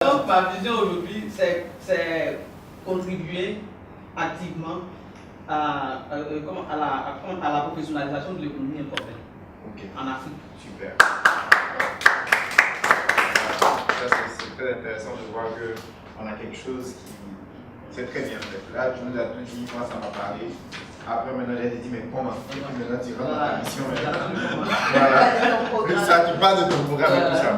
Donc, ma vision aujourd'hui, c'est contribuer activement à la professionnalisation de l'économie informelle en Afrique. Super. C'est très intéressant de voir qu'on a quelque chose qui. C'est très bien fait. Là, tu nous as tout dit, moi ça m'a parlé. Après, maintenant, j'ai dit, mais comment? Maintenant, tu rentres dans ta mission. Voilà. Ça, tu parles de ton programme et tout ça.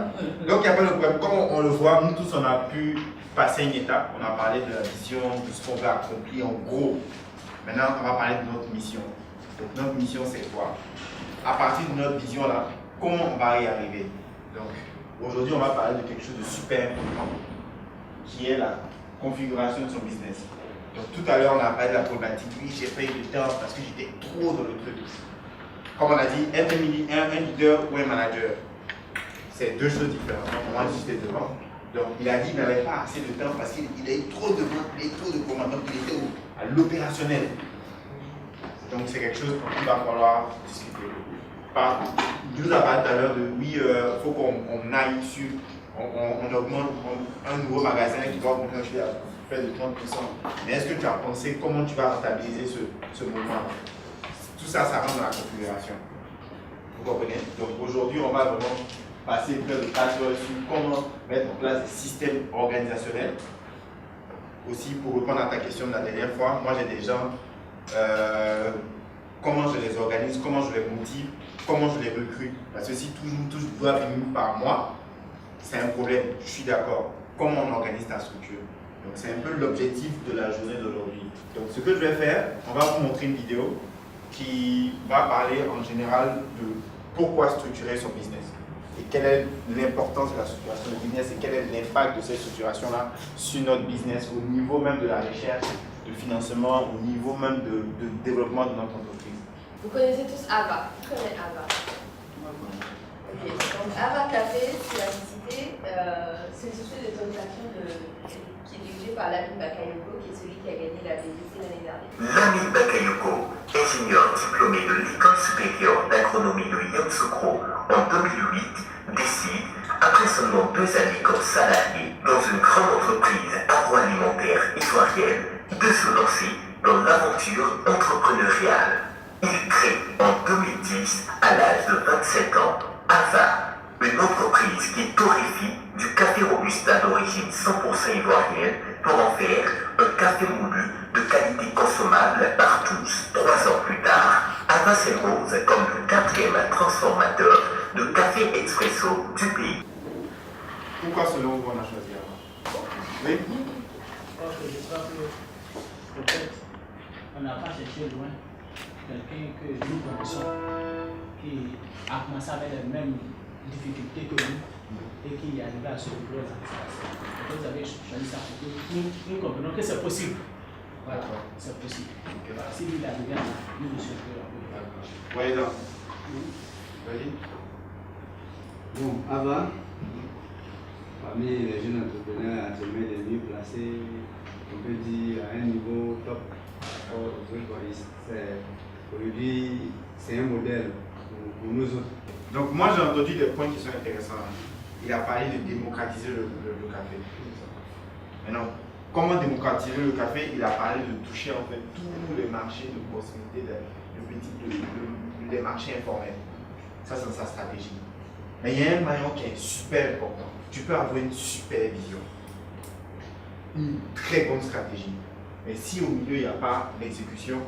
Donc, il n'y a pas de problème. Comme on le voit, nous tous, on a pu passer une étape. On a parlé de la vision, de ce qu'on veut accomplir en gros. Maintenant, on va parler de notre mission. Donc, notre mission, c'est quoi? À partir de notre vision-là, comment on va y arriver? Donc, aujourd'hui, on va parler de quelque chose de super important, qui est la configuration de son business. Donc tout à l'heure, on a parlé de la problématique. Oui, j'ai pas eu le temps parce que j'étais trop dans le truc. Comme on a dit, être un leader ou un manager, c'est deux choses différentes. Moi, j'étais devant. Donc il a dit qu'il n'avait pas assez de temps parce qu'il a eu trop de ventes, il a eu trop de commandes. Donc il était à l'opérationnel. Donc c'est quelque chose qu'il va falloir discuter. Il nous a parlé tout à l'heure de oui, il faut qu'on aille sur. On augmente un nouveau magasin qui doit augmenter à faire de 30%. Mais est-ce que tu as pensé comment tu vas rentabiliser ce mouvement? Tout ça, ça rentre dans la configuration. Vous comprenez? Donc aujourd'hui, on va vraiment passer près de 4 heures sur comment mettre en place des systèmes organisationnels. Aussi, pour répondre à ta question de la dernière fois, moi j'ai des gens, comment je les organise, comment je les motive, comment je les recrute. Parce que si tout doit venir par moi, c'est un problème, je suis d'accord. Comment on organise ta structure? Donc c'est un peu l'objectif de la journée d'aujourd'hui. Donc ce que je vais faire, on va vous montrer une vidéo qui va parler en général de pourquoi structurer son business et quelle est l'importance de la structuration du business et quel est l'impact de cette structuration-là sur notre business au niveau même de la recherche, du financement, au niveau même de développement de notre entreprise. Vous connaissez tous Ava. Qui connaît Ava? Ok, donc Ava Café, c'est la société, c'est une société d'autorisation qui est dirigée par Lamine Bakayoko, qui est celui qui a gagné la BBC l'année dernière. Lamine Bakayoko, ingénieur diplômé de l'École supérieure d'agronomie de Yamoussoukro en 2008, décide, après seulement 2 années comme salarié dans une grande entreprise agroalimentaire ivoirienne, de se lancer dans l'aventure entrepreneuriale. Il crée en 2010, à l'âge de 27 ans, Ava, une entreprise qui torréfie du café robusta d'origine 100% ivoirienne pour en faire un café moulu de qualité consommable par tous. 3 ans plus tard, Ava s'impose comme le 4e transformateur de café expresso du pays. Pourquoi selon vous on a choisi Ava? Oui? Parce que j'espère que peut-être on n'a pas cherché loin quelqu'un que nous connaissons qui a commencé avec les mêmes difficultés que nous et qui est arrivé à se retrouver dans la situation. Vous avez choisi ça pour que nous comprenons que c'est possible. Voilà, c'est possible. Voilà. Si lui est arrivé à nous le souhaitons. Oui, donc. Vas-y. Bon, Ava, parmi les jeunes entrepreneurs actuellement les mieux placés, on peut dire à un niveau top aux autres pays. Aujourd'hui, c'est un modèle pour nous autres. Donc moi j'ai entendu des points qui sont intéressants. Il a parlé de démocratiser le café. Maintenant, comment démocratiser le café? Il a parlé de toucher en fait tous les marchés de proximité, les marchés informels. Ça c'est sa stratégie. Mais il y a un maillon qui est super important. Tu peux avoir une super vision, une très bonne stratégie. Mais si au milieu il n'y a pas l'exécution,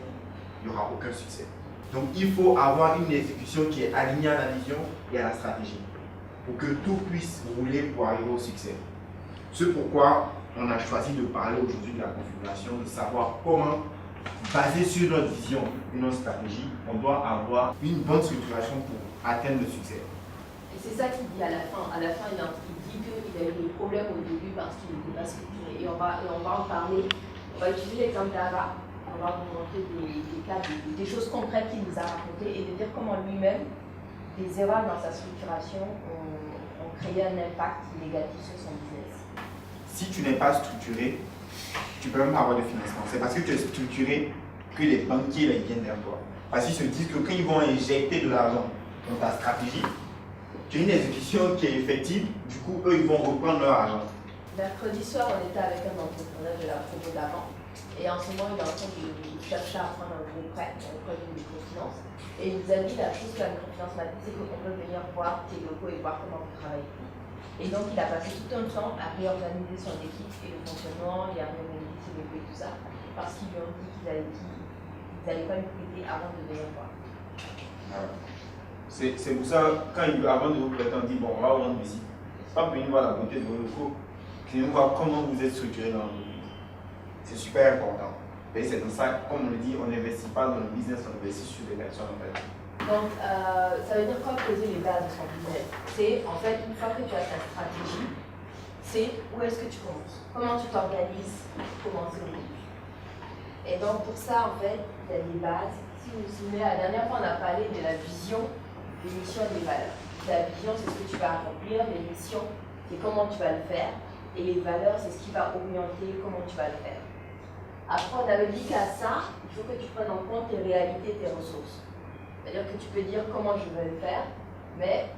il n'y aura aucun succès. Donc il faut avoir une exécution qui est alignée à la vision et à la stratégie pour que tout puisse rouler pour arriver au succès. C'est pourquoi on a choisi de parler aujourd'hui de la configuration, de savoir comment, basé sur notre vision et notre stratégie, on doit avoir une bonne structuration pour atteindre le succès. Et c'est ça qu'il dit à la fin. À la fin, il dit qu'il a eu des problèmes au début parce qu'il n'était pas structuré. Et on va en parler. On va utiliser l'exemple d'Ava. On va vous montrer des cas, des choses concrètes qu'il nous a racontées et de dire comment lui-même, des erreurs dans sa structuration ont créé un impact négatif sur son business. Si tu n'es pas structuré, tu ne peux même pas avoir de financement. C'est parce que tu es structuré que les banquiers là, ils viennent vers toi. Parce qu'ils se disent que quand ils vont injecter de l'argent dans ta stratégie, tu as une exécution qui est effective, du coup, eux, ils vont reprendre leur argent. Mercredi soir, on était avec un entrepreneur de la promo d'avant. Et en ce moment, il est en train de chercher à prendre un gros prêt dans le code de microfinance. Et il nous a dit la chose que la microfinance m'a dit, c'est qu'on peut venir voir tes locaux et voir comment vous travaillez. Et donc, il a passé tout un temps à réorganiser son équipe et le fonctionnement, et à réorganiser ses locaux et tout ça, parce qu'ils lui ont dit qu'ils n'allaient pas nous prêter avant de venir voir. C'est pour ça, avant de vous prêter, on dit bon, on va vous rendre visite. C'est pas venir voir la beauté de vos locaux, c'est nous voir comment vous êtes structuré dans l'entreprise. C'est super important. Et c'est comme ça, comme on le dit, on n'investit pas dans le business, on investit sur des personnes en fait. Donc, ça veut dire quoi poser les bases de son business? C'est en fait, une fois que tu as ta stratégie, c'est où est-ce que tu commences? Comment tu t'organises pour commencer au début? Et donc, pour ça, en fait, il y a des bases. Si vous vous souvenez, la dernière fois, on a parlé de la vision, des missions et des valeurs. La vision, c'est ce que tu vas accomplir, les missions, c'est comment tu vas le faire, et les valeurs, c'est ce qui va orienter comment tu vas le faire. Après, on avait dit qu'à ça, il faut que tu prennes en compte tes réalités, tes ressources. C'est-à-dire que tu peux dire comment je veux le faire, mais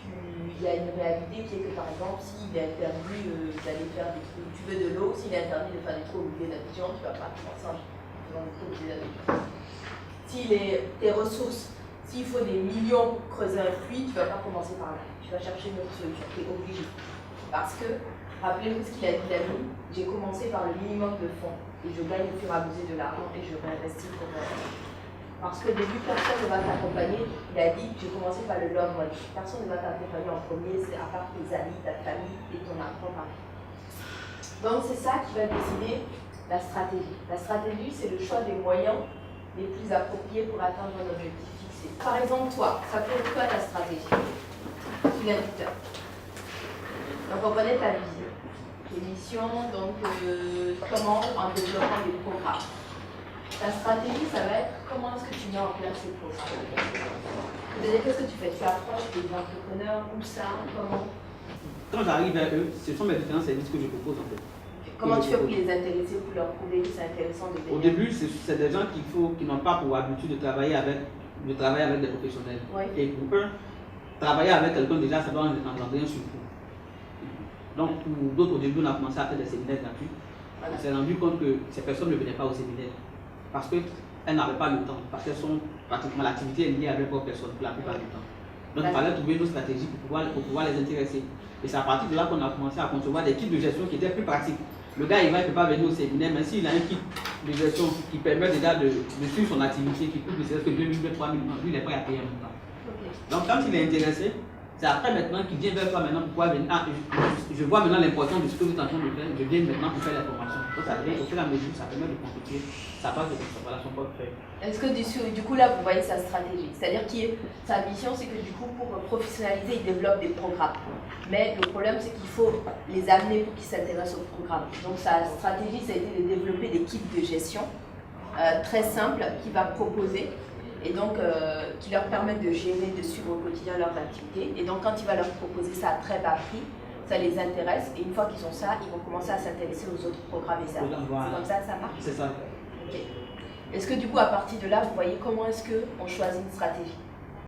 il y a une réalité qui est que, par exemple, s'il est interdit d'aller faire des trucs, tu veux de l'eau, s'il est interdit de faire des trucs au milieu d'addition, tu ne vas pas commencer en faisant des trucs au milieu d'addition. Si tes ressources, s'il faut des millions pour creuser un puits, tu ne vas pas commencer par là. Tu vas chercher une autre solution, tu es obligé. Parce que, rappelez-vous ce qu'il a dit David, j'ai commencé par le minimum de fonds et je gagne au fur et à mesure de l'argent et je réinvestis pour moi. Parce que au début, personne ne va t'accompagner. Il a dit, j'ai commencé par le long run. Personne ne va t'accompagner en premier, c'est à part tes amis, ta famille et ton argent par exemple. Donc c'est ça qui va décider la stratégie. La stratégie, c'est le choix des moyens les plus appropriés pour atteindre un objectif fixé. Par exemple, toi, ça peut être quoi ta stratégie? Tu es l'invitateur. Donc on connaît ta vision. Tes missions, donc comment en développant des programmes. Ta stratégie, ça va être comment est-ce que tu mets en place ces programmes. C'est-à-dire, qu'est-ce que tu fais? Tu approches des entrepreneurs, où ça, comment? Quand j'arrive vers eux, ce sont mes différents services que je propose en fait. Comment tu fais pour les intéresser, pour leur prouver que c'est intéressant de venir? Au début, c'est des gens qui n'ont pas pour habitude de travailler avec des professionnels. Oui. Et pour eux, travailler avec quelqu'un déjà, ça doit engendrer un surcoût. Donc pour d'autres, au début, on a commencé à faire des séminaires gratuits. Voilà. On s'est rendu compte que ces personnes ne venaient pas au séminaire parce qu'elles n'avaient pas le temps, parce qu'elles sont pratiquement l'activité est liée à leur propre personne pour la plupart du temps. Donc il fallait trouver une autre stratégie pour pouvoir les intéresser. Et c'est à partir de là qu'on a commencé à concevoir des kits de gestion qui étaient plus pratiques. Le gars, il ne peut pas venir au séminaire, mais s'il a un kit de gestion qui permet déjà de suivre son activité, qui coûte ne serait-ce que 2 000, 3 000 francs, lui, il est prêt à payer en même temps. Okay. Donc quand il est intéressé, c'est après maintenant qu'il vient vers toi maintenant pour pouvoir venir. Ah, je vois maintenant l'importance de ce que vous êtes en train de faire, je viens maintenant pour faire la formation. Donc ça vient au fur et à mesure, ça permet de constituer sa base de son propre fait. Est-ce que du coup là vous voyez sa stratégie? C'est-à-dire que sa mission c'est que du coup pour professionnaliser il développe des programmes. Mais le problème c'est qu'il faut les amener pour qu'ils s'intéressent au programme. Donc sa stratégie ça a été de développer des kits de gestion très simples qu'il va proposer. Et donc qui leur permettent de gérer, de suivre au quotidien leurs activités. Et donc quand il va leur proposer ça à très bas prix, ça les intéresse. Et une fois qu'ils ont ça, ils vont commencer à s'intéresser aux autres programmes et services. Voilà. C'est comme ça que ça marche? C'est ça. Okay. Est-ce que du coup à partir de là, vous voyez comment est-ce qu'on choisit une stratégie?